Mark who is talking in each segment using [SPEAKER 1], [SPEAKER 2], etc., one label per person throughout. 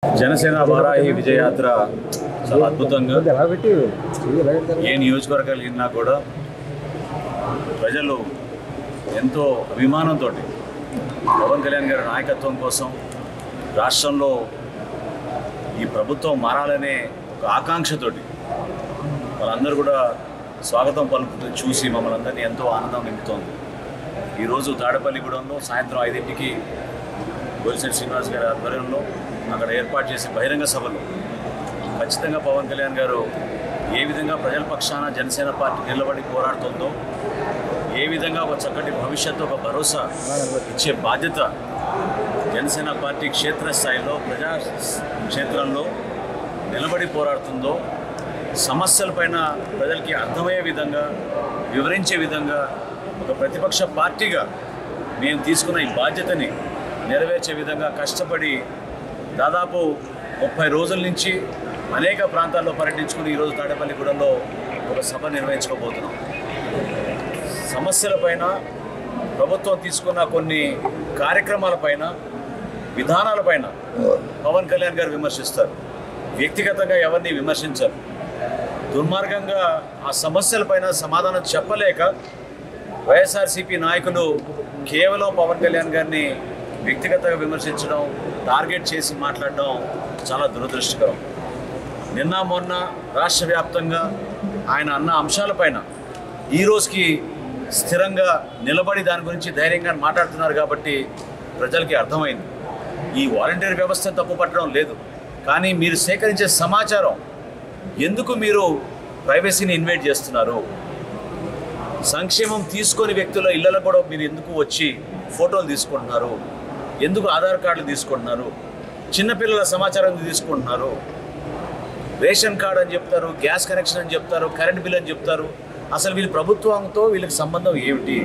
[SPEAKER 1] జనసేన వారాహి విజయయాత్ర చాలా అద్భుతంగా ఏ నియోజకవర్గాలు వెళ్ళినా కూడా ప్రజలు ఎంతో అభిమానంతో పవన్ కళ్యాణ్ గారి నాయకత్వం కోసం రాష్ట్రంలో ఈ ప్రభుత్వం మారాలనే ఒక ఆకాంక్షతోటి వాళ్ళందరూ కూడా స్వాగతం పలుకుతూ చూసి మమ్మల్ని అందరినీ ఎంతో ఆనందం నింపుతోంది. ఈరోజు తాడేపల్లిగూడెంలో సాయంత్రం 5ంటికి బొలిశెట్టి శ్రీనివాస్ గారి ఆధ్వర్యంలో అక్కడ ఏర్పాటు చేసే బహిరంగ సభలు ఖచ్చితంగా పవన్ కళ్యాణ్ గారు ఏ విధంగా ప్రజల పక్షాన జనసేన పార్టీ నిలబడి పోరాడుతుందో, ఏ విధంగా ఒక చక్కటి భవిష్యత్తు ఒక భరోసా ఇచ్చే బాధ్యత జనసేన పార్టీ క్షేత్రస్థాయిలో ప్రజా క్షేత్రంలో నిలబడి పోరాడుతుందో, సమస్యలపైన ప్రజలకి అర్థమయ్యే విధంగా వివరించే విధంగా ఒక ప్రతిపక్ష పార్టీగా మేము తీసుకున్న ఈ బాధ్యతని నెరవేర్చే విధంగా కష్టపడి దాదాపు 30 రోజుల నుంచి అనేక ప్రాంతాల్లో పర్యటించుకుని ఈరోజు తాడేపల్లిగూడెంలో ఒక సభ నిర్వహించుకోబోతున్నాం. సమస్యలపైన ప్రభుత్వం తీసుకున్న కొన్ని కార్యక్రమాలపైన విధానాలపైన పవన్ కళ్యాణ్ గారు విమర్శిస్తారు. వ్యక్తిగతంగా ఎవరిని విమర్శించరు. దుర్మార్గంగా ఆ సమస్యలపైన సమాధానం చెప్పలేక వైఎస్ఆర్సీపీ నాయకులు కేవలం పవన్ కళ్యాణ్ గారిని వ్యక్తిగతంగా విమర్శించడం, టార్గెట్ చేసి మాట్లాడడం చాలా దురదృష్టకరం. నిన్న మొన్న రాష్ట్ర వ్యాప్తంగా ఆయన అన్న అంశాలపైన ఈ రోజుకి స్థిరంగా నిలబడి దాని గురించి ధైర్యంగా మాట్లాడుతున్నారు కాబట్టి ప్రజలకి అర్థమైంది. ఈ వాలంటీర్ వ్యవస్థ తప్పు పట్టడం లేదు, కానీ మీరు సేకరించే సమాచారం ఎందుకు మీరు ప్రైవసీని ఇన్వైట్ చేస్తున్నారు? సంక్షేమం తీసుకొని వ్యక్తుల ఇళ్లలో కూడా మీరు ఎందుకు వచ్చి ఫోటోలు తీసుకుంటున్నారు? ఎందుకు ఆధార్ కార్డులు తీసుకుంటున్నారు? చిన్నపిల్లల సమాచారం తీసుకుంటున్నారు? రేషన్ కార్డు అని చెప్తారు, గ్యాస్ కనెక్షన్ అని చెప్తారు, కరెంట్ బిల్ అని చెప్తారు. అసలు వీళ్ళు ప్రభుత్వంతో వీళ్ళకి సంబంధం ఏమిటి?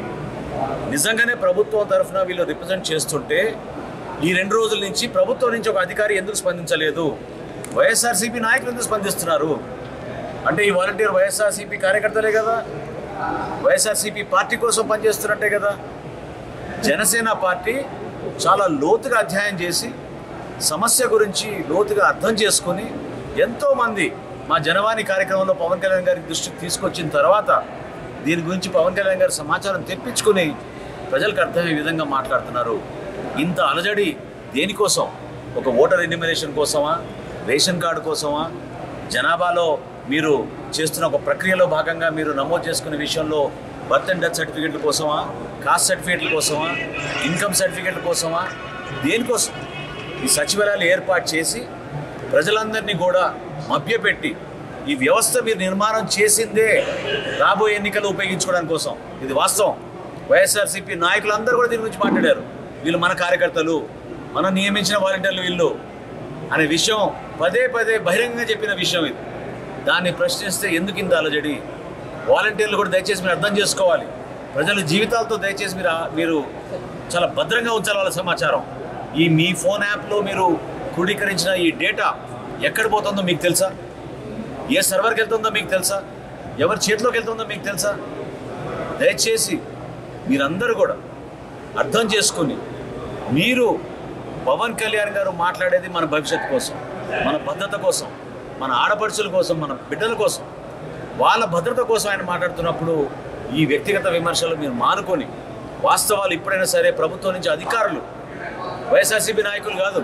[SPEAKER 1] నిజంగానే ప్రభుత్వం తరఫున వీళ్ళు రిప్రజెంట్ చేస్తుంటే ఈ 2 రోజుల నుంచి ప్రభుత్వం నుంచి ఒక అధికారి ఎందుకు స్పందించలేదు? వైఎస్ఆర్సీపీ నాయకులు ఎందుకు స్పందిస్తున్నారు? అంటే ఈ వాలంటీర్ వైఎస్ఆర్సీపీ కార్యకర్తలే కదా, వైఎస్ఆర్సీపీ పార్టీ కోసం పనిచేస్తున్నట్టే కదా. జనసేన పార్టీ చాలా లోతుగా అధ్యయనం చేసి సమస్య గురించి లోతుగా అర్థం చేసుకొని ఎంతోమంది మా జనవాణి కార్యక్రమంలో పవన్ కళ్యాణ్ గారి దృష్టికి తీసుకొచ్చిన తర్వాత దీని గురించి పవన్ కళ్యాణ్ గారి సమాచారం తెప్పించుకొని ప్రజలకు అర్థమయ్యే విధంగా మాట్లాడుతున్నారు. ఇంత అలజడి దేనికోసం? ఒక ఓటర్ ఎన్యూమరేషన్ కోసమా? రేషన్ కార్డు కోసమా? జనాభాలో మీరు చేస్తున్న ఒక ప్రక్రియలో భాగంగా మీరు నమోదు చేసుకునే విషయంలో బర్త్ అండ్ డెత్ సర్టిఫికేట్ల కోసమా? కాస్ట్ సర్టిఫికేట్ల కోసమా? ఇన్కమ్ సర్టిఫికేట్ల కోసమా? దేనికోసం? ఈ సచివాలయాలు ఏర్పాటు చేసి ప్రజలందరినీ కూడా మభ్యపెట్టి ఈ వ్యవస్థ మీరు నిర్మాణం చేసిందే రాబోయే ఎన్నికలు ఉపయోగించుకోవడానికి కోసం. ఇది వాస్తవం. వైఎస్ఆర్సీపీ నాయకులందరూ కూడా దీని గురించి మాట్లాడారు. వీళ్ళు మన కార్యకర్తలు, మనం నియమించిన వాలంటీర్లు వీళ్ళు అనే విషయం పదే పదే బహిరంగంగా చెప్పిన విషయం ఇది. దాన్ని ప్రశ్నిస్తే ఎందుకు ఇంత అలజడి? వాలంటీర్లు కూడా దయచేసి మీరు అర్థం చేసుకోవాలి. ప్రజల జీవితాలతో దయచేసి మీరు చాలా భద్రంగా ఉంచాలి వాళ్ళ సమాచారం. ఈ మీ ఫోన్ యాప్లో మీరు క్రోడీకరించిన ఈ డేటా ఎక్కడ పోతుందో మీకు తెలుసా? ఏ సర్వర్కి వెళ్తుందో మీకు తెలుసా? ఎవరి చేతిలోకి వెళ్తుందో మీకు తెలుసా? దయచేసి మీరందరూ కూడా అర్థం చేసుకుని మీరు పవన్ కళ్యాణ్ గారు మాట్లాడేది మన భవిష్యత్తు కోసం, మన భద్రత కోసం, మన ఆడపడుచుల కోసం, మన బిడ్డల కోసం, వాళ్ళ భద్రత కోసం ఆయన మాట్లాడుతున్నప్పుడు ఈ వ్యక్తిగత విమర్శలు మీరు మానుకొని వాస్తవాలు ఇప్పుడైనా సరే ప్రభుత్వం నుంచి అధికారులు, వైఎస్ఆర్సీపీ నాయకులు కాదు,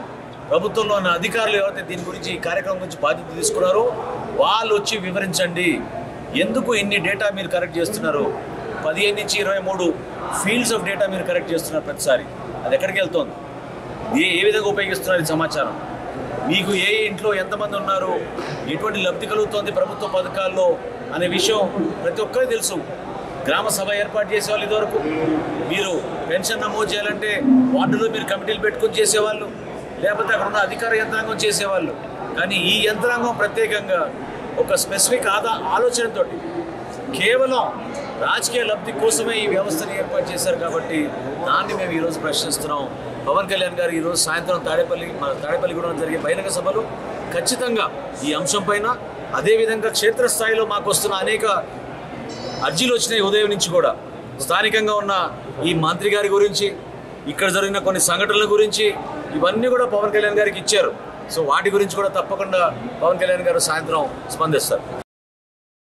[SPEAKER 1] ప్రభుత్వంలో ఉన్న అధికారులు ఎవరైతే దీని గురించి ఈ కార్యక్రమం గురించి బాధ్యత తీసుకున్నారో వాళ్ళు వచ్చి వివరించండి. ఎందుకు ఇన్ని డేటా మీరు కరెక్ట్ చేస్తున్నారు? 15 నుంచి 23 ఫీల్డ్స్ ఆఫ్ డేటా మీరు కరెక్ట్ చేస్తున్నారు ప్రతిసారి. అది ఎక్కడికి వెళ్తుంది? ఏ విధంగా ఉపయోగిస్తున్నారు ఈ సమాచారం? మీకు ఏ ఇంట్లో ఎంతమంది ఉన్నారు, ఎటువంటి లబ్ధి కలుగుతోంది ప్రభుత్వ పథకాల్లో అనే విషయం ప్రతి ఒక్కరికి తెలుసు. గ్రామ సభ ఏర్పాటు చేసేవాళ్ళు ఇదివరకు. మీరు పెన్షన్ నమోదు చేయాలంటే వార్డులో మీరు కమిటీలు పెట్టుకుని చేసేవాళ్ళు, లేకపోతే అక్కడ ఉన్న అధికార యంత్రాంగం చేసేవాళ్ళు. కానీ ఈ యంత్రాంగం ప్రత్యేకంగా ఒక స్పెసిఫిక్ ఆలోచనతో కేవలం రాజకీయ లబ్ధి కోసమే ఈ వ్యవస్థను ఏర్పాటు చేశారు. కాబట్టి దాన్ని మేము ఈరోజు ప్రశ్నిస్తున్నాం. పవన్ కళ్యాణ్ గారు ఈరోజు సాయంత్రం తాడేపల్లిగూడెంలో జరిగే బహిరంగ సభలు ఖచ్చితంగా ఈ అంశం పైన, అదేవిధంగా క్షేత్రస్థాయిలో మాకు వస్తున్న అనేక అర్జీలు వచ్చినాయి ఉదయం నుంచి కూడా, స్థానికంగా ఉన్న ఈ మంత్రి గారి గురించి, ఇక్కడ జరిగిన కొన్ని సంఘటనల గురించి, ఇవన్నీ కూడా పవన్ కళ్యాణ్ గారికి ఇచ్చారు. సో వాటి గురించి కూడా తప్పకుండా పవన్ కళ్యాణ్ గారు సాయంత్రం స్పందిస్తారు.